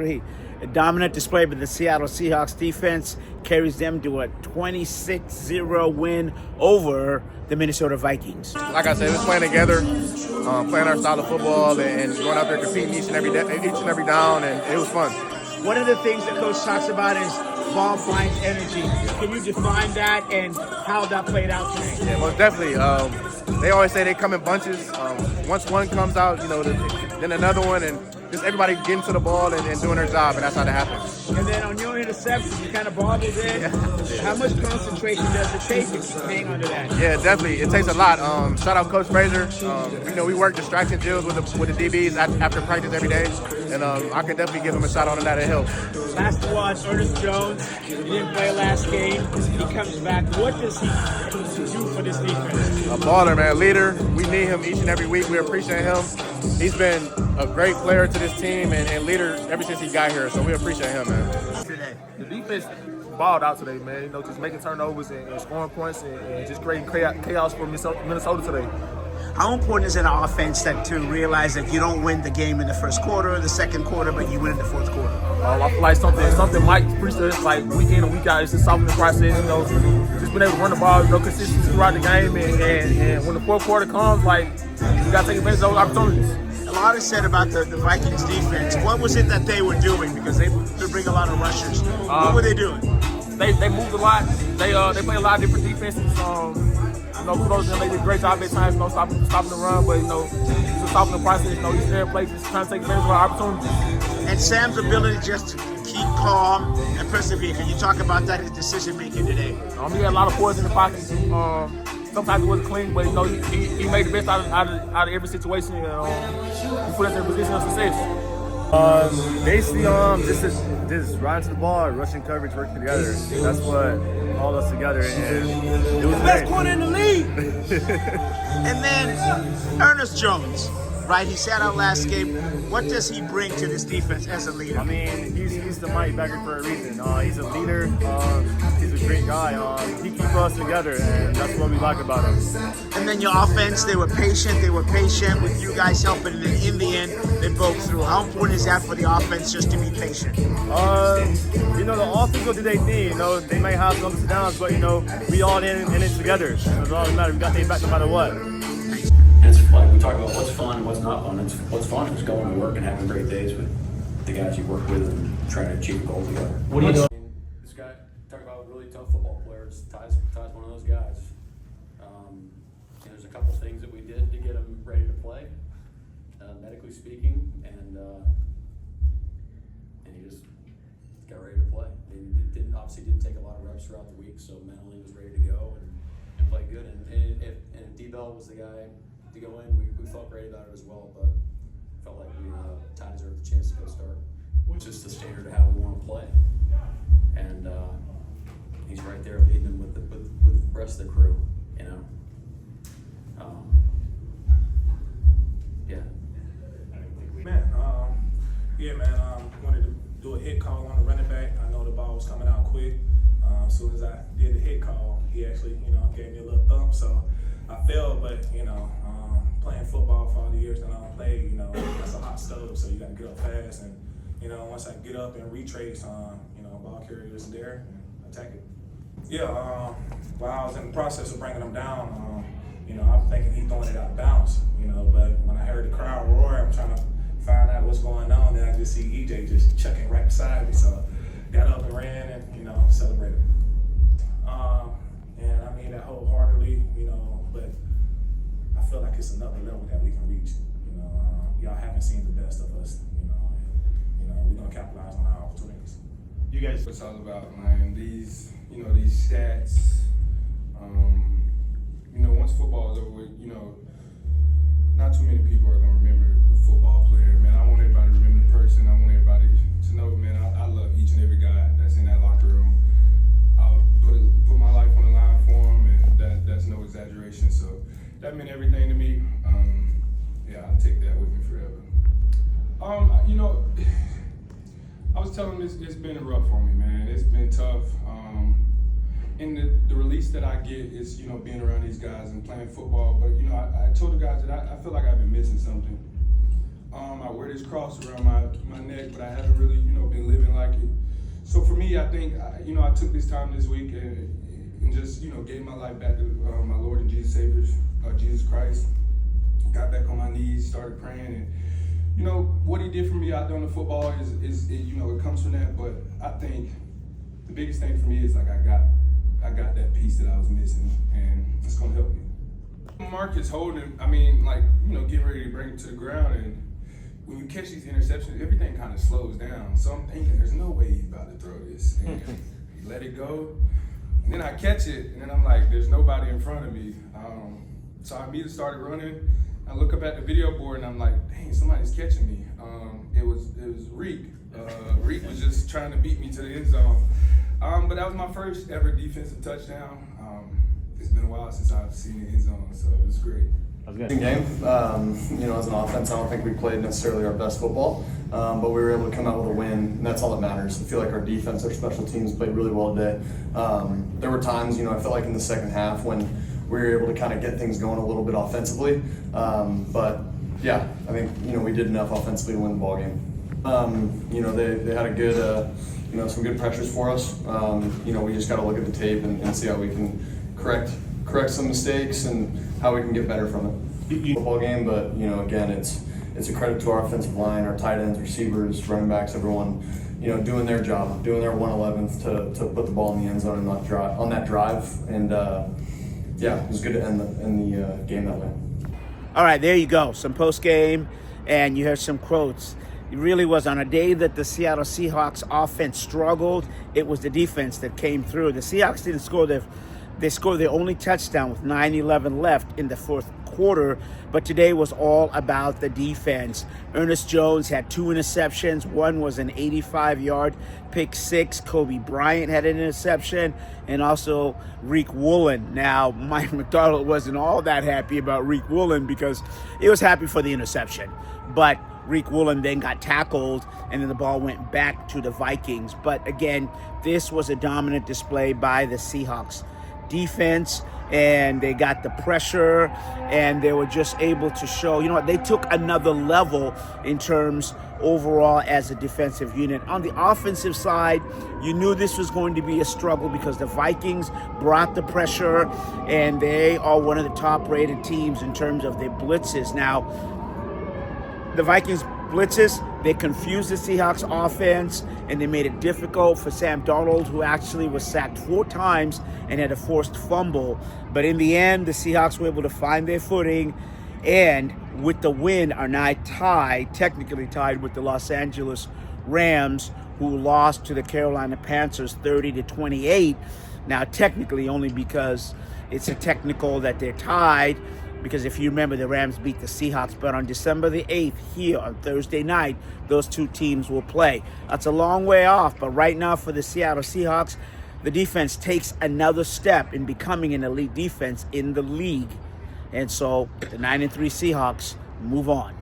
A dominant display by the Seattle Seahawks defense carries them to a 26-0 win over the Minnesota Vikings. Like I said, just playing together, playing our style of football, and going out there competing each and every down, and it was fun. One of the things that Coach talks about is ball finds energy. Can you define that and how that played out today? Yeah, most definitely. They always say they come in bunches. Once one comes out, then another one, and just everybody getting to the ball and doing their job, and that's how that happens. And then on your interception, you kind of bobbled in. Yeah. How much concentration does it take to hang on to that? Yeah, definitely. It takes a lot. Shout out Coach Frazier. We work distraction drills with the DBs after practice every day, and I can definitely give him a shout out on that. It helps. Last one, Ernest Jones. He didn't play last game. He comes back. What does he do for this defense? A baller, man. Leader. We need him each and every week. We appreciate him. He's been a great player to this team and leader ever since he got here, so we appreciate him, man. The defense balled out today, man. Just making turnovers and scoring points and just creating chaos for Minnesota today. How important is it in offense to realize that you don't win the game in the first quarter or the second quarter, but you win in the fourth quarter? I feel like something Mike preached to us like week in and week out. It's just softening the process, just being able to run the ball, consistently throughout the game, and when the fourth quarter comes, we got to take advantage of those opportunities. A lot is said about the Vikings defense. What was it that they were doing? Because they bring a lot of rushers. What were they doing? They moved a lot. They play a lot of different defenses. Kudos to them. They did a great job at times, stopping the run, but just stopping the process. Each and every play, just trying to take advantage of our opportunities. And Sam's ability just to keep calm and persevere. Can you talk about that, his decision making today? He had a lot of poise in the pocket. Sometimes it wasn't clean, but he made the best out of every situation. He put us in a position of success. Basically, just riding to the ball, rushing coverage, working together. That's what all us together, and it was best great. corner in the league. And then Ernest Jones, right? He sat out last game. What does he bring to this defense as a leader? I mean, he's the mighty backer for a reason. He's a leader. He's a great guy. He keeps us together, and that's what we like about him. And then your offense, they were patient. They were patient with you guys helping, and then in the end, they broke through. How important is that for the offense just to be patient? The offense will do their thing. They may have some ups and downs, but we all in it together. That's all that matters. We got their back no matter what. And it's like we talk about what's fun and what's not fun. What's fun is going to work and having great days with the guys you work with and trying to achieve a goal together. What are you doing? This guy, talk about a really tough football player. Ty's one of those guys. There's a couple things that we did to get him ready to play, medically speaking, and he just got ready to play. He obviously didn't take a lot of reps throughout the week, so mentally was ready to go and play good. And if D-Bell was the guy to go in, we felt great about it as well, but felt like Ty deserved the chance to go start, which is the standard of how we want to play. And he's right there leading them with the rest of the crew, Wanted to do a hit call on the running back. I know the ball was coming out quick. As soon as I did the hit call, he actually, gave me a little thump. So I fell, but playing football for all the years that I don't play, that's a hot stove. So you got to get up fast, and once I get up and retrace, ball carrier is there and attack it. Yeah, while I was in the process of bringing him down, I'm thinking he's throwing it out of bounds, but when I heard the crowd roar, I'm trying to find out what's going on, then I just see EJ just chucking right beside me. So got up and ran and, celebrated. And I mean that wholeheartedly, but I feel like it's another level that we can reach. Y'all haven't seen the best of us, and we're gonna capitalize on our opportunities. You guys, it's all about, man, these stats. Once football is over, not too many people are gonna remember the football player, man. I want everybody to remember the person. I want everybody to know, man, I love each and every guy that's in that locker room. I'll put my life on the line for him, and that's no exaggeration. So that meant everything to me. I'll take that with me forever. I was telling him it's been rough for me, man. It's been tough. And the release that I get is, being around these guys and playing football. But, I told the guys that I feel like I've been missing something. I wear this cross around my neck, but I haven't really, been living like it. So for me, I think, I took this time this week and just, gave my life back to my Lord and Jesus Savior, Jesus Christ. Got back on my knees, started praying, and what he did for me out there on the football is it comes from that. But I think the biggest thing for me is like I got that piece that I was missing, and it's gonna help me. Marcus holding, getting ready to bring it to the ground, and when you catch these interceptions, everything kind of slows down. So I'm thinking, there's no way he's about to throw this. And he let it go, and then I catch it, and then I'm like, there's nobody in front of me. So I immediately started running. I look up at the video board, and I'm like, dang, somebody's catching me. It was Reek. Reek was just trying to beat me to the end zone. But that was my first ever defensive touchdown. It's been a while since I've seen the end zone, so it was great. Game. As an offense, I don't think we played necessarily our best football, but we were able to come out with a win, and that's all that matters. I feel like our defense, our special teams played really well today. There were times, I felt like in the second half when we were able to kind of get things going a little bit offensively. But yeah, I think, we did enough offensively to win the ball game. They had a good, some good pressures for us. We just got to look at the tape and see how we can correct some mistakes and how we can get better from it. Football game, but again, it's a credit to our offensive line, our tight ends, receivers, running backs, everyone, doing their job, doing their 1/11th to put the ball in the end zone and on that drive. And it was good to end the game that way. All right, there you go. Some post game, and you heard some quotes. It really was on a day that the Seattle Seahawks offense struggled. It was the defense that came through. The Seahawks didn't score They scored their only touchdown with 9:11 left in the fourth quarter, but today was all about the defense. Ernest Jones had 2 interceptions. One was an 85-yard pick six. Kobe Bryant had an interception, and also Reek Woolen. Now, Mike McDonald wasn't all that happy about Reek Woolen because he was happy for the interception, but Reek Woolen then got tackled, and then the ball went back to the Vikings. But again, this was a dominant display by the Seahawks defense, and they got the pressure, and they were just able to show, they took another level in terms overall as a defensive unit. On the offensive side, you knew this was going to be a struggle because the Vikings brought the pressure, and they are one of the top-rated teams in terms of their blitzes. Now, the Vikings blitzes, they confused the Seahawks offense, and they made it difficult for Sam Darnold, who actually was sacked 4 times and had a forced fumble. But in the end, the Seahawks were able to find their footing, and with the win are now technically tied with the Los Angeles Rams, who lost to the Carolina Panthers 30-28. Now, technically only because it's a technical that they're tied, because if you remember, the Rams beat the Seahawks, but on December the 8th, here on Thursday night, those two teams will play. That's a long way off, but right now for the Seattle Seahawks, the defense takes another step in becoming an elite defense in the league. And so the 9-3 Seahawks move on.